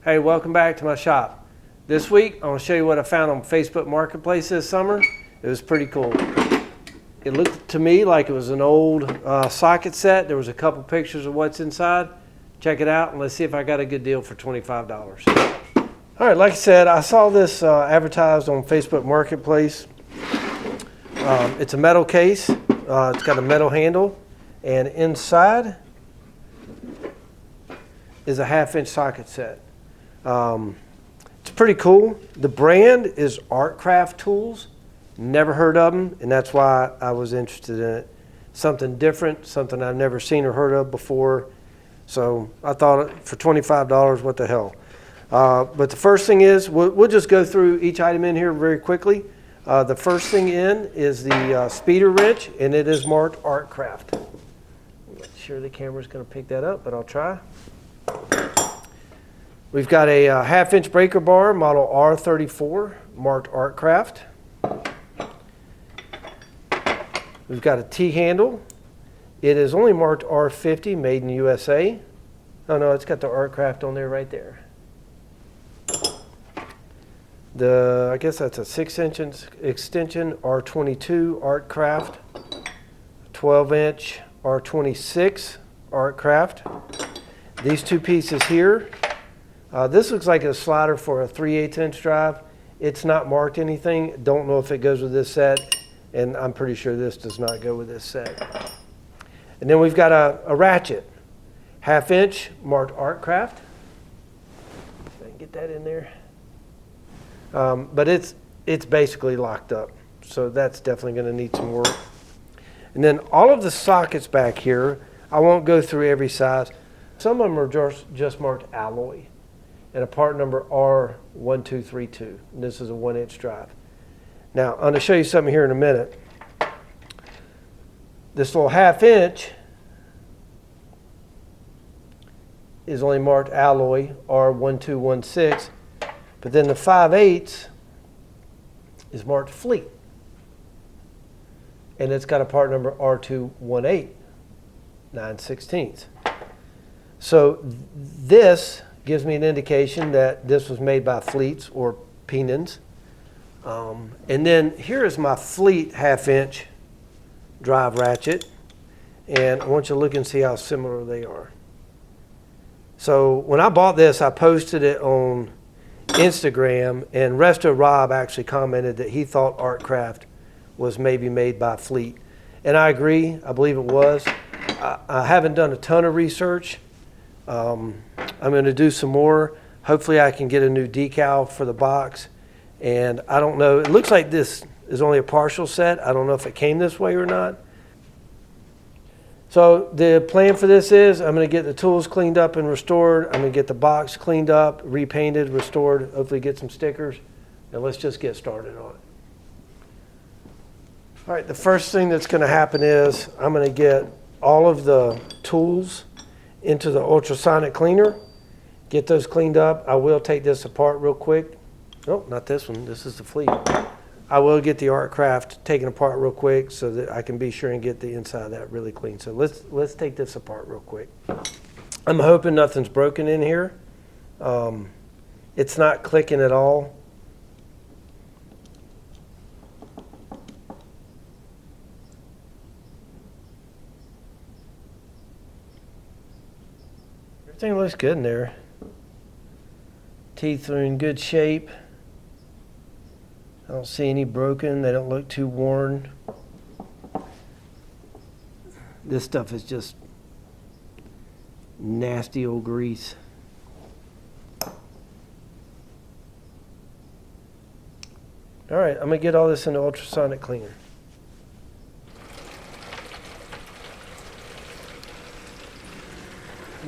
Hey, welcome back to my shop. This week, I'm going to show you what I found on Facebook Marketplace this summer. It was pretty cool. It looked to me like it was an old socket set. There was a couple pictures of what's inside. Check it out and let's see if I got a good deal for $25. All right, like I said, I saw this advertised on Facebook Marketplace. It's a metal case. It's got a metal handle, and inside is a 1/2-inch socket set. It's pretty cool. The brand is Artcraft tools. Never heard of them, and that's why I was interested in it. Something different, something I've never seen or heard of before. So I thought for $25, what the hell. But the first thing is, we'll just go through each item in here very quickly. The first thing in is the speeder wrench, and it is marked Artcraft. I'm not sure the camera's going to pick that up, but I'll try. We've got a 1/2-inch breaker bar, model R34, marked Artcraft. We've got a T-handle. It is only marked R50, made in USA. Oh no, it's got the Artcraft on there right there. I guess that's a 6-inch extension, R22 Artcraft. 12-inch R26 Artcraft. These two pieces here. This looks like a slider for a 3/8-inch drive. It's not marked anything. Don't know if it goes with this set, and I'm pretty sure this does not go with this set. And then we've got a ratchet, 1/2-inch, marked Artcraft. If I can get that in there. But it's basically locked up, so that's definitely going to need some work. And then all of the sockets back here, I won't go through every size. Some of them are just marked alloy, and a part number R1232. And this is a 1-inch drive. Now, I'm going to show you something here in a minute. This little 1/2-inch is only marked alloy R1216, but then the 5/8 is marked fleet, and it's got a part number R218, 9/16. So this gives me an indication that this was made by Fleets or Penens. And then here is my Fleet 1/2-inch drive ratchet, and I want you to look and see how similar they are. So when I bought this, I posted it on Instagram, and Resto Rob actually commented that he thought Artcraft was maybe made by Fleet. And I agree, I believe it was. I haven't done a ton of research. I'm going to do some more. Hopefully I can get a new decal for the box. And I don't know, it looks like this is only a partial set. I don't know if it came this way or not. So the plan for this is I'm going to get the tools cleaned up and restored. I'm going to get the box cleaned up, repainted, restored, hopefully get some stickers. And let's just get started on it. All right, the first thing that's going to happen is I'm going to get all of the tools into the ultrasonic cleaner, get those cleaned up. I will take this apart real quick. Oh, not this one. This is the Fleet. I will get the Artcraft taken apart real quick so that I can be sure and get the inside of that really clean. So let's take this apart real quick. I'm hoping nothing's broken in here. It's not clicking at all. Everything looks good in there. Teeth are in good shape. I don't see any broken. They don't look too worn. This stuff is just nasty old grease. All right, I'm going to get all this in the ultrasonic cleaner.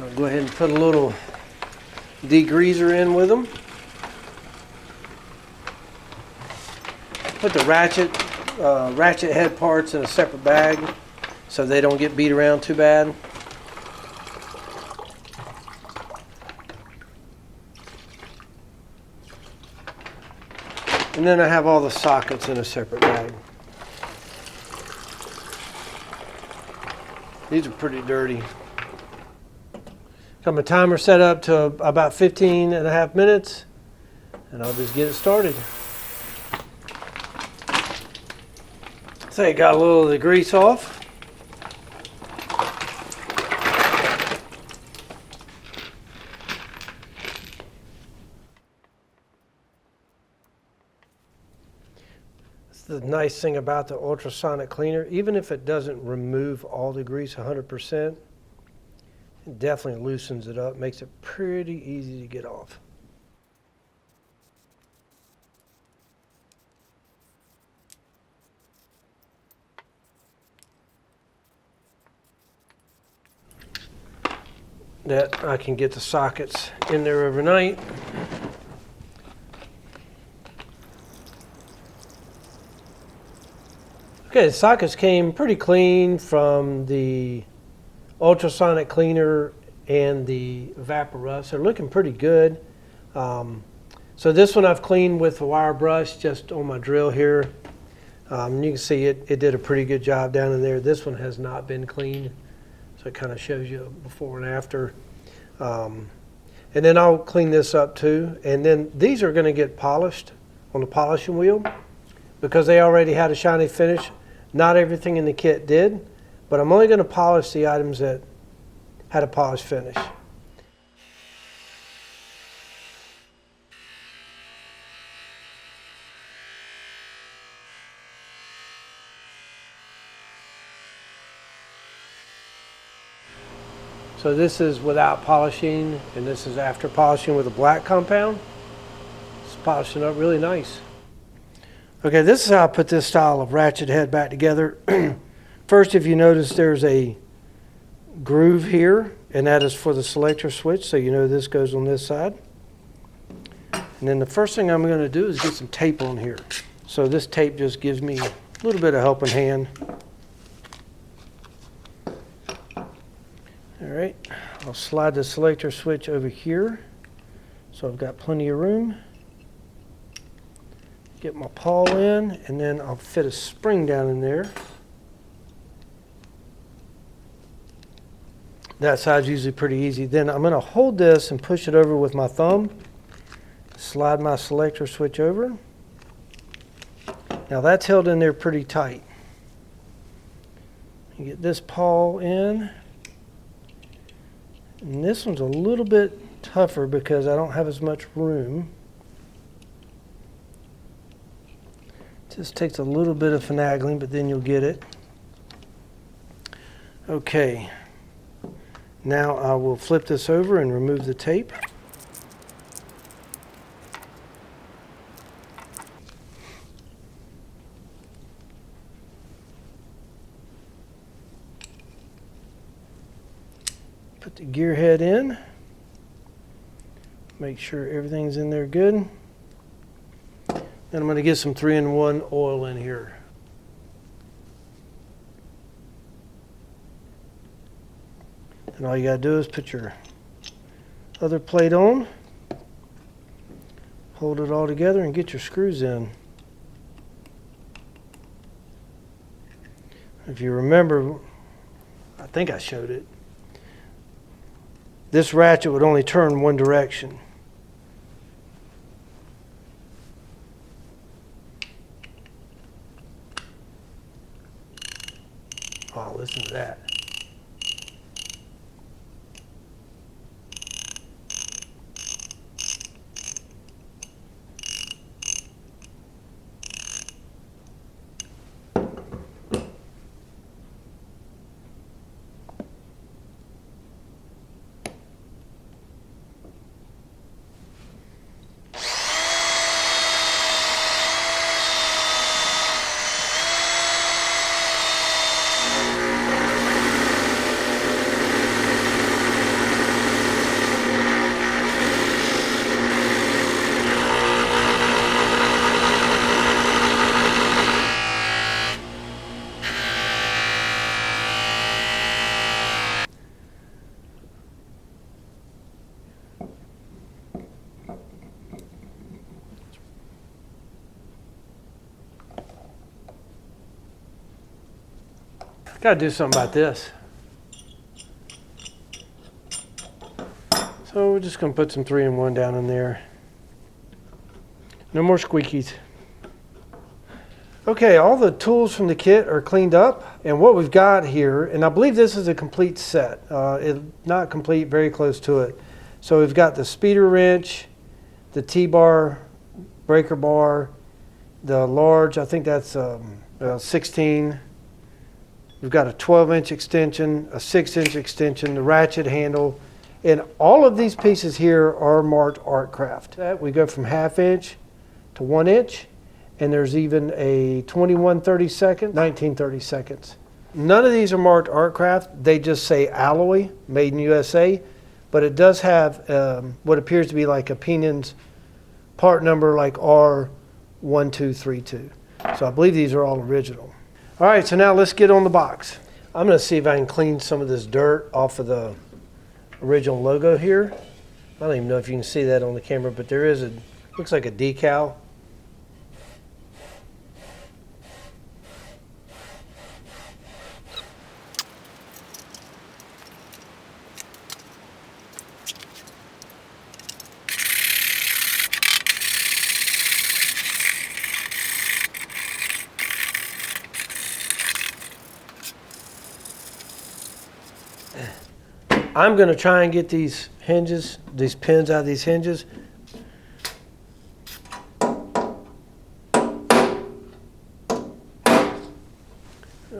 I'll go ahead and put a little degreaser in with them. Put the ratchet head parts in a separate bag so they don't get beat around too bad. And then I have all the sockets in a separate bag. These are pretty dirty. Got my timer set up to about 15.5 minutes, and I'll just get it started. So I got a little of the grease off. The nice thing about the ultrasonic cleaner, even if it doesn't remove all the grease 100%, it definitely loosens it up, makes it pretty easy to get off. That I can get the sockets in there overnight. Okay, the sockets came pretty clean from the ultrasonic cleaner and the Evaporust. They're looking pretty good. So this one I've cleaned with a wire brush just on my drill here. You can see it did a pretty good job down in there. This one has not been cleaned, so it kind of shows you before and after. And then I'll clean this up too. And then these are going to get polished on the polishing wheel because they already had a shiny finish. Not everything in the kit did, but I'm only going to polish the items that had a polished finish. So this is without polishing, and this is after polishing with a black compound. It's polishing up really nice. Okay, this is how I put this style of ratchet head back together. First, if you notice, there's a groove here, and that is for the selector switch, so you know this goes on this side. And then the first thing I'm going to do is get some tape on here. So this tape just gives me a little bit of helping hand. All right, I'll slide the selector switch over here, so I've got plenty of room. Get my pawl in, and then I'll fit a spring down in there. That side's usually pretty easy. Then I'm going to hold this and push it over with my thumb. Slide my selector switch over. Now that's held in there pretty tight. You get this pawl in. And this one's a little bit tougher because I don't have as much room. Just takes a little bit of finagling, but then you'll get it. Okay. Now I will flip this over and remove the tape. Put the gear head in. Make sure everything's in there good. Then I'm going to get some 3-in-1 oil in here. And all you got to do is put your other plate on, hold it all together, and get your screws in. If you remember, I think I showed it. This ratchet would only turn one direction. Oh, listen to that. Got to do something about this. So we're just going to put some 3-in-1 down in there. No more squeakies. Okay, all the tools from the kit are cleaned up, and what we've got here, and I believe this is a complete set. It's not complete, very close to it. So we've got the speeder wrench, the T-bar, breaker bar, the large, I think that's 16. We've got a 12-inch extension, a 6-inch extension, the ratchet handle, and all of these pieces here are marked Artcraft. We go from 1/2 inch to 1 inch, and there's even a 21/32, 19/32. None of these are marked Artcraft. They just say alloy, made in USA, but it does have what appears to be like a Penens part number like R1232. So I believe these are all original. All right, so now let's get on the box. I'm going to see if I can clean some of this dirt off of the original logo here. I don't even know if you can see that on the camera, but there is looks like a decal. I'm going to try and get these hinges, these pins out of these hinges. I'll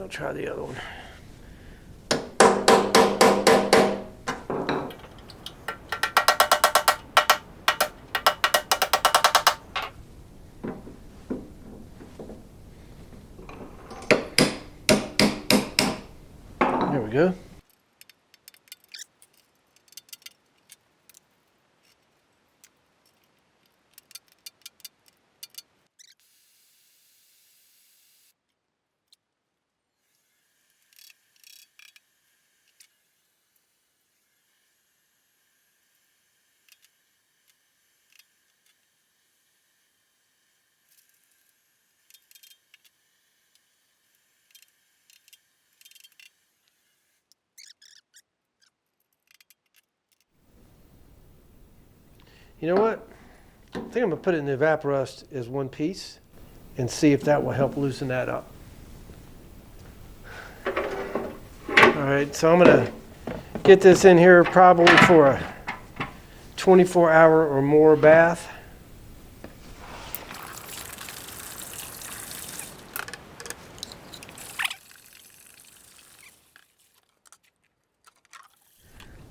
try the other one. There we go. You know what? I think I'm going to put it in the Evaporust as one piece and see if that will help loosen that up. All right, so I'm going to get this in here probably for a 24-hour or more bath.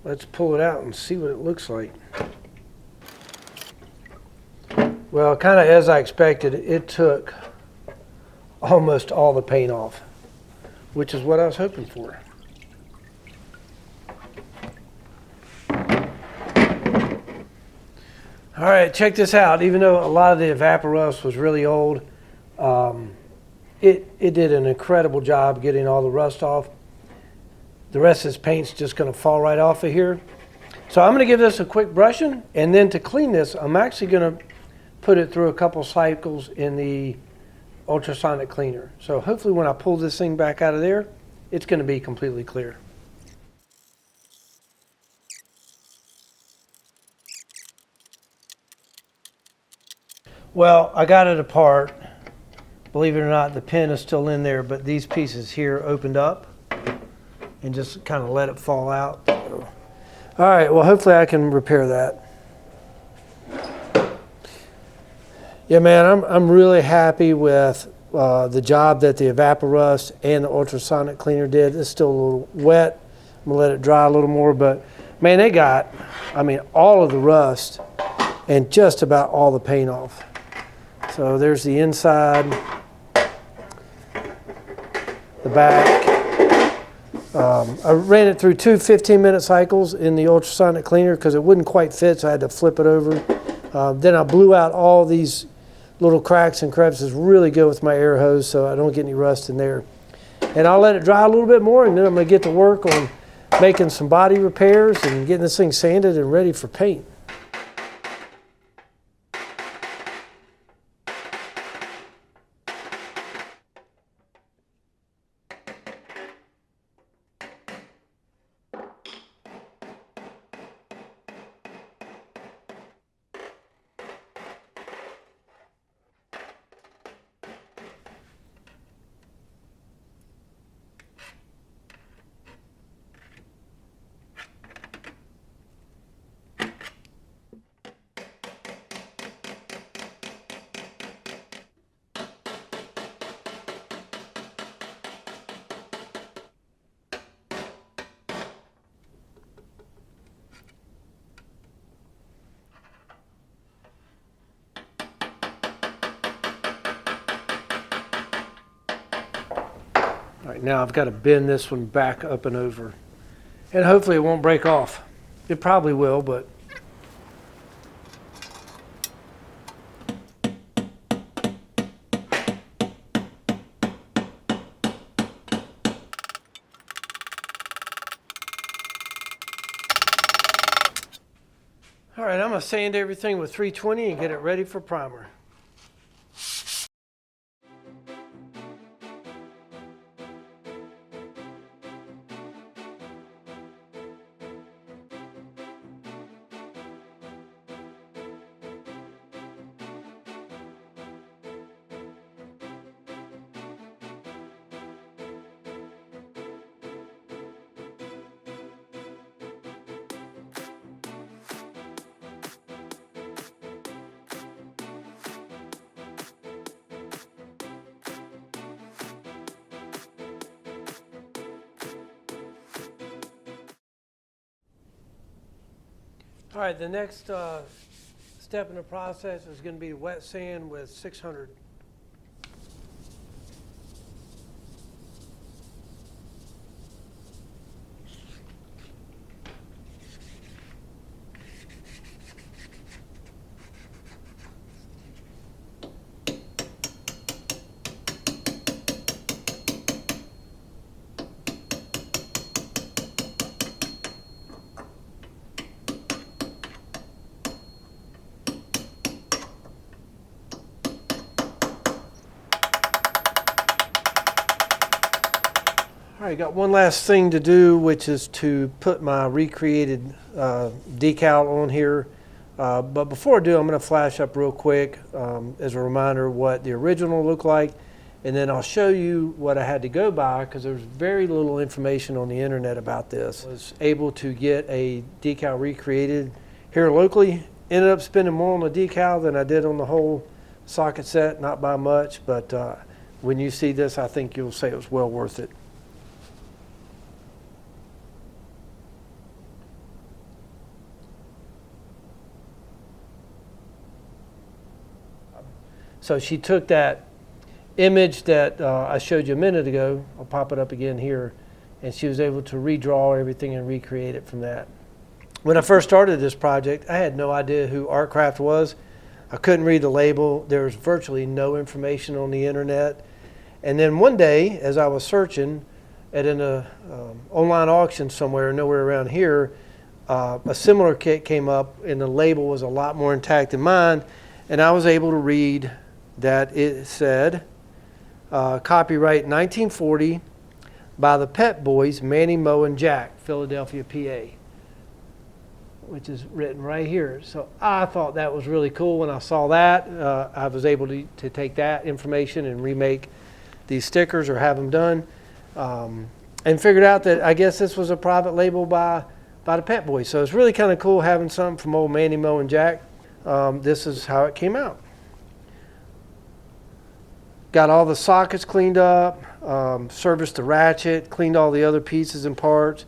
Let's pull it out and see what it looks like. Well, kind of as I expected, it took almost all the paint off, which is what I was hoping for. All right, check this out. Even though a lot of the Evaporust was really old, it did an incredible job getting all the rust off. The rest of this paint's just going to fall right off of here. So I'm going to give this a quick brushing, and then to clean this, I'm actually going to put it through a couple cycles in the ultrasonic cleaner. So hopefully when I pull this thing back out of there, it's going to be completely clear. Well, I got it apart. Believe it or not, the pin is still in there, but these pieces here opened up and just kind of let it fall out. All right, well, hopefully I can repair that. Yeah, man, I'm really happy with the job that the Evaporust and the ultrasonic cleaner did. It's still a little wet. I'm gonna let it dry a little more, but man, they got, I mean, all of the rust and just about all the paint off. So there's the inside, the back. I ran it through two 15-minute cycles in the ultrasonic cleaner because it wouldn't quite fit, so I had to flip it over. Then I blew out all these little cracks and crevices really good with my air hose so I don't get any rust in there. And I'll let it dry a little bit more, and then I'm going to get to work on making some body repairs and getting this thing sanded and ready for paint. right, now I've got to bend this one back up and over. And hopefully it won't break off. It probably will, but... All right, I'm going to sand everything with 320 and get it ready for primer. All right, the next step in the process is going to be wet sand with 600. All right, got one last thing to do, which is to put my recreated decal on here. But before I do, I'm going to flash up real quick as a reminder what the original looked like. And then I'll show you what I had to go by, because there's very little information on the internet about this. I was able to get a decal recreated here locally. Ended up spending more on the decal than I did on the whole socket set, not by much. But when you see this, I think you'll say it was well worth it. So she took that image that I showed you a minute ago, I'll pop it up again here, and she was able to redraw everything and recreate it from that. When I first started this project, I had no idea who Artcraft was. I couldn't read the label. There was virtually no information on the internet. And then one day, as I was searching at an online auction somewhere, nowhere around here, a similar kit came up, and the label was a lot more intact than mine, and I was able to read that it said, copyright 1940 by the Pep Boys, Manny, Moe and Jack, Philadelphia, PA, which is written right here. So I thought that was really cool. When I saw that, I was able to take that information and remake these stickers or have them done, and figured out that I guess this was a private label by the Pep Boys. So it's really kind of cool having something from old Manny, Moe and Jack. This is how it came out. Got all the sockets cleaned up, serviced the ratchet, cleaned all the other pieces and parts.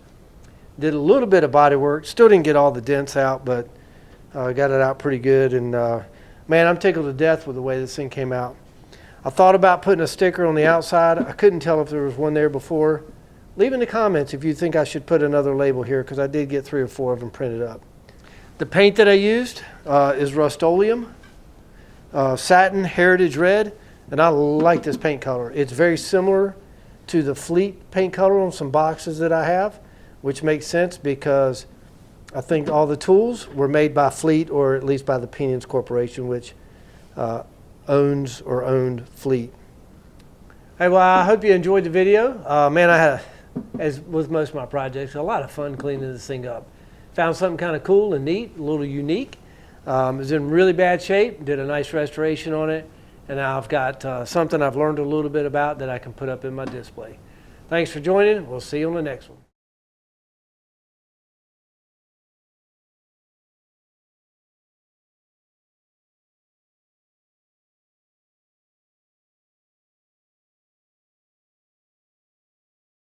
Did a little bit of body work. Still didn't get all the dents out, but got it out pretty good. And man, I'm tickled to death with the way this thing came out. I thought about putting a sticker on the outside. I couldn't tell if there was one there before. Leave in the comments if you think I should put another label here, because I did get 3 or 4 of them printed up. The paint that I used is Rust-Oleum, Satin Heritage Red. And I like this paint color. It's very similar to the Fleet paint color on some boxes that I have, which makes sense because I think all the tools were made by Fleet, or at least by the Penens Corporation, which owns or owned Fleet. Hey, well, I hope you enjoyed the video. Man, I had, as with most of my projects, a lot of fun cleaning this thing up. Found something kind of cool and neat, a little unique. It was in really bad shape. Did a nice restoration on it. And now I've got something I've learned a little bit about that I can put up in my display. Thanks for joining. We'll see you on the next one.